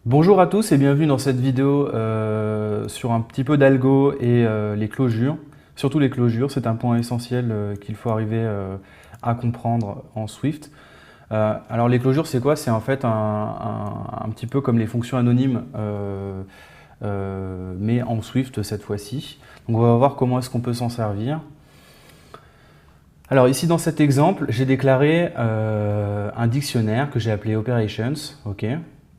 Bonjour à tous et bienvenue dans cette vidéo sur un petit peu d'algo et les closures. Surtout les closures, c'est un point essentiel qu'il faut arriver à comprendre en Swift. Alors les closures, c'est quoi? C'est en fait un petit peu comme les fonctions anonymes, mais en Swift cette fois-ci. Donc on va voir comment est-ce qu'on peut s'en servir. Alors ici dans cet exemple, j'ai déclaré un dictionnaire que j'ai appelé operations. Ok.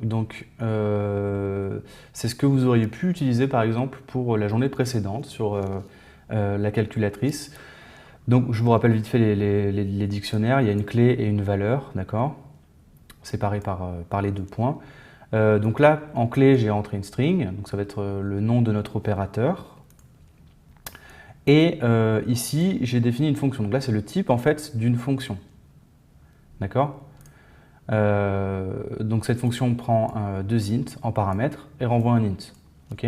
Donc c'est ce que vous auriez pu utiliser par exemple pour la journée précédente sur la calculatrice. Donc je vous rappelle vite fait les dictionnaires, il y a une clé et une valeur, d'accord, séparées par les deux points. Donc là en clé j'ai entré une string, donc ça va être le nom de notre opérateur. Et ici, j'ai défini une fonction. Donc là, c'est le type en fait d'une fonction. D'accord? Donc cette fonction prend deux int en paramètres et renvoie un int. Ok?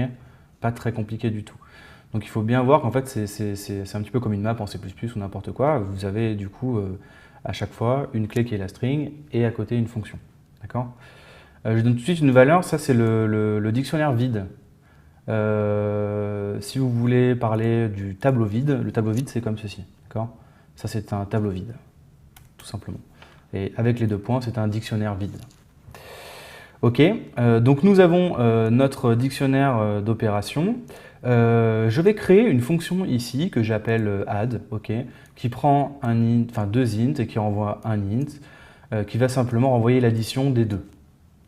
Pas très compliqué du tout. Donc il faut bien voir qu'en fait, c'est un petit peu comme une map en C++ ou n'importe quoi. Vous avez du coup à chaque fois une clé qui est la string et à côté une fonction. D'accord? Je donne tout de suite une valeur. Ça, c'est le dictionnaire vide. Si vous voulez parler du tableau vide, le tableau vide c'est comme ceci, d'accord? Ça c'est un tableau vide, tout simplement. Et avec les deux points, c'est un dictionnaire vide. Ok, donc nous avons notre dictionnaire d'opérations. Je vais créer une fonction ici que j'appelle add, ok, qui prend un int, enfin deux int et qui renvoie un int, qui va simplement renvoyer l'addition des deux.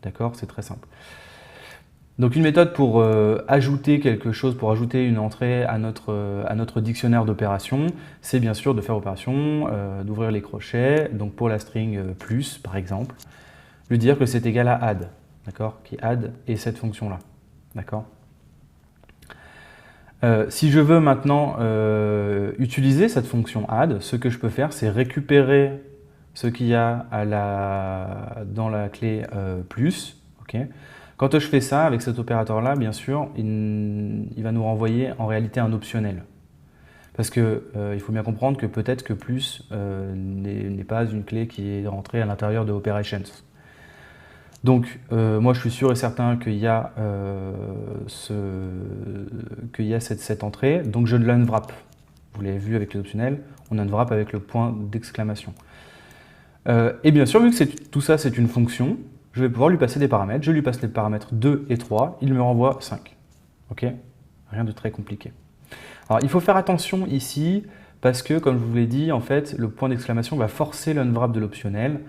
D'accord, c'est très simple. Donc une méthode pour ajouter quelque chose, pour ajouter une entrée à notre dictionnaire d'opérations, c'est bien sûr de faire opération, d'ouvrir les crochets, donc pour la string plus par exemple, lui dire que c'est égal à add, d'accord, qui add est cette fonction-là, d'accord. Si je veux maintenant utiliser cette fonction add, ce que je peux faire, c'est récupérer ce qu'il y a dans la clé plus, ok. Quand je fais ça avec cet opérateur-là, bien sûr, il va nous renvoyer en réalité un optionnel. Parce qu'il faut bien comprendre que peut-être que plus n'est pas une clé qui est rentrée à l'intérieur de operations. Donc moi je suis sûr et certain qu'il y a, cette entrée, donc je l'unwrap. Vous l'avez vu avec les optionnels, on unwrap avec le point d'exclamation. Et bien sûr, vu que tout ça c'est une fonction, je vais pouvoir lui passer des paramètres. Je lui passe les paramètres 2 et 3, il me renvoie 5. Ok? Rien de très compliqué. Alors il faut faire attention ici, parce que comme je vous l'ai dit, en fait, le point d'exclamation va forcer l'unwrap de l'optionnel.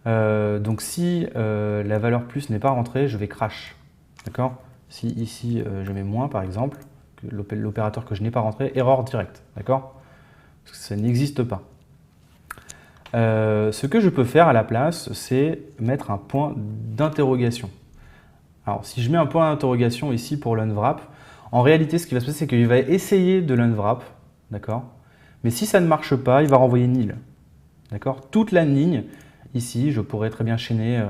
Donc si la valeur plus n'est pas rentrée, je vais crash. D'accord? Si ici je mets moins par exemple, l'opérateur que je n'ai pas rentré, erreur directe. D'accord? Parce que ça n'existe pas. Ce que je peux faire à la place, c'est mettre un point d'interrogation. Alors, si je mets un point d'interrogation ici pour l'unwrap, en réalité, ce qui va se passer, c'est qu'il va essayer de l'unwrap, d'accord? Mais si ça ne marche pas, il va renvoyer nil, d'accord? Toute la ligne, ici, je pourrais très bien chaîner,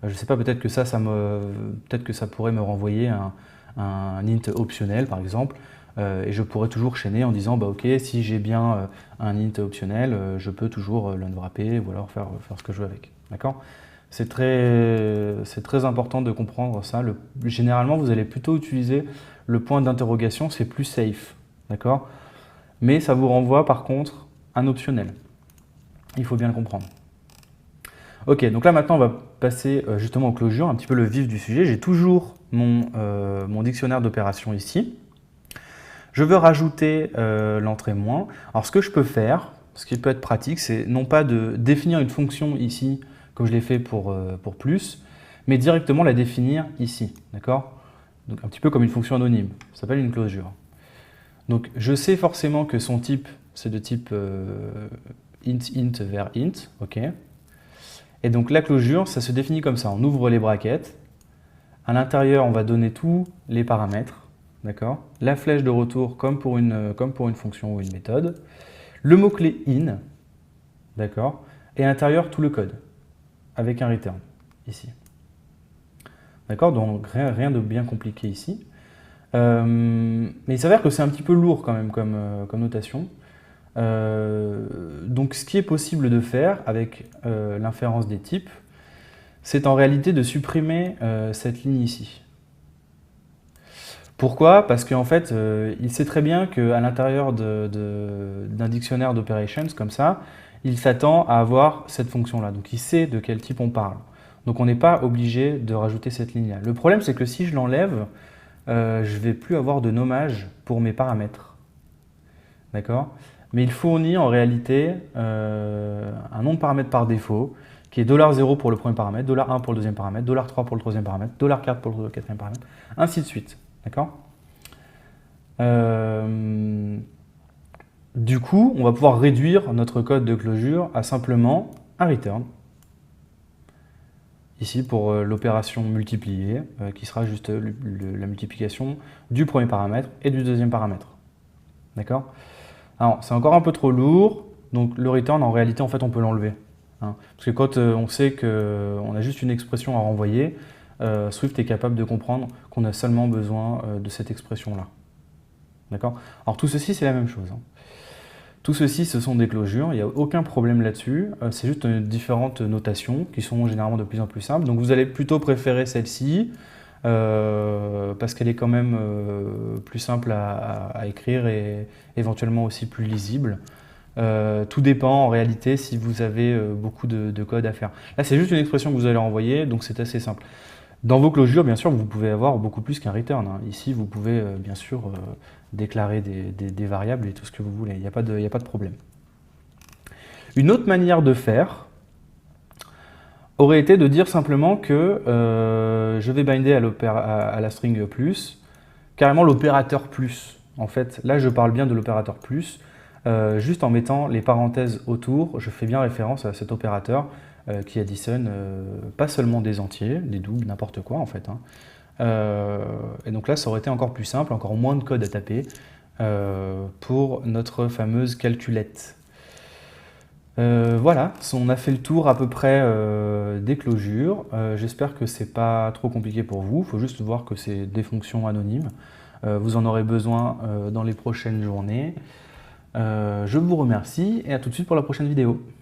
je ne sais pas, peut-être que peut-être que ça pourrait me renvoyer un int optionnel, par exemple, et je pourrais toujours chaîner en disant, bah ok, si j'ai bien un int optionnel, je peux toujours l'unwrapper ou alors faire ce que je veux avec, d'accord? C'est très important de comprendre ça. Généralement, vous allez plutôt utiliser le point d'interrogation, c'est plus safe, d'accord? Mais ça vous renvoie par contre un optionnel. Il faut bien le comprendre. Ok, donc là maintenant on va passer justement aux closures, un petit peu le vif du sujet. J'ai toujours mon dictionnaire d'opérations ici. Je veux rajouter l'entrée moins. Alors ce que je peux faire, ce qui peut être pratique, c'est non pas de définir une fonction ici, comme je l'ai fait pour plus, mais directement la définir ici, d'accord? Donc un petit peu comme une fonction anonyme, ça s'appelle une closure. Donc je sais forcément que son type, c'est de type int vers int, ok? Et donc la closure, ça se définit comme ça, on ouvre les brackets, à l'intérieur on va donner tous les paramètres, d'accord? La flèche de retour comme pour une fonction ou une méthode, le mot-clé in, d'accord? Et à l'intérieur tout le code, avec un return, ici. D'accord? Donc rien de bien compliqué ici. Mais il s'avère que c'est un petit peu lourd quand même comme notation. Donc ce qui est possible de faire avec l'inférence des types, c'est en réalité de supprimer cette ligne ici. Pourquoi? Parce qu'en fait, il sait très bien qu'à l'intérieur d'un dictionnaire d'operations comme ça, il s'attend à avoir cette fonction-là. Donc il sait de quel type on parle. Donc on n'est pas obligé de rajouter cette ligne-là. Le problème, c'est que si je l'enlève, je ne vais plus avoir de nommage pour mes paramètres. D'accord? Mais il fournit en réalité un nom de paramètres par défaut, qui est $0 pour le premier paramètre, $1 pour le deuxième paramètre, $3 pour le troisième paramètre, $4 pour le quatrième paramètre, ainsi de suite. D'accord? Du coup, on va pouvoir réduire notre code de closure à simplement un return. Ici, pour l'opération multipliée, qui sera juste la multiplication du premier paramètre et du deuxième paramètre. D'accord? Alors, c'est encore un peu trop lourd, donc le return, en réalité, en fait, on peut l'enlever. Hein. Parce que quand on sait qu'on a juste une expression à renvoyer, Swift est capable de comprendre qu'on a seulement besoin de cette expression-là. D'accord? Alors, tout ceci, c'est la même chose. Hein. Tout ceci, ce sont des closures, il n'y a aucun problème là-dessus, c'est juste différentes notations qui sont généralement de plus en plus simples. Donc vous allez plutôt préférer celle-ci, parce qu'elle est quand même plus simple à écrire et éventuellement aussi plus lisible. Tout dépend en réalité si vous avez beaucoup de code à faire. Là, c'est juste une expression que vous allez renvoyer, donc c'est assez simple. Dans vos closures, bien sûr, vous pouvez avoir beaucoup plus qu'un return. Hein. Ici, vous pouvez bien sûr déclarer des variables et tout ce que vous voulez. Il n'y a pas de problème. Une autre manière de faire aurait été de dire simplement que je vais binder à la string plus, carrément l'opérateur plus. En fait, là, je parle bien de l'opérateur plus. Juste en mettant les parenthèses autour, je fais bien référence à cet opérateur qui additionne pas seulement des entiers, des doubles, n'importe quoi en fait. Hein. Et donc là, ça aurait été encore plus simple, encore moins de code à taper pour notre fameuse calculette. Voilà, on a fait le tour à peu près des closures. J'espère que c'est pas trop compliqué pour vous. Il faut juste voir que c'est des fonctions anonymes. Vous en aurez besoin dans les prochaines journées. Je vous remercie et à tout de suite pour la prochaine vidéo.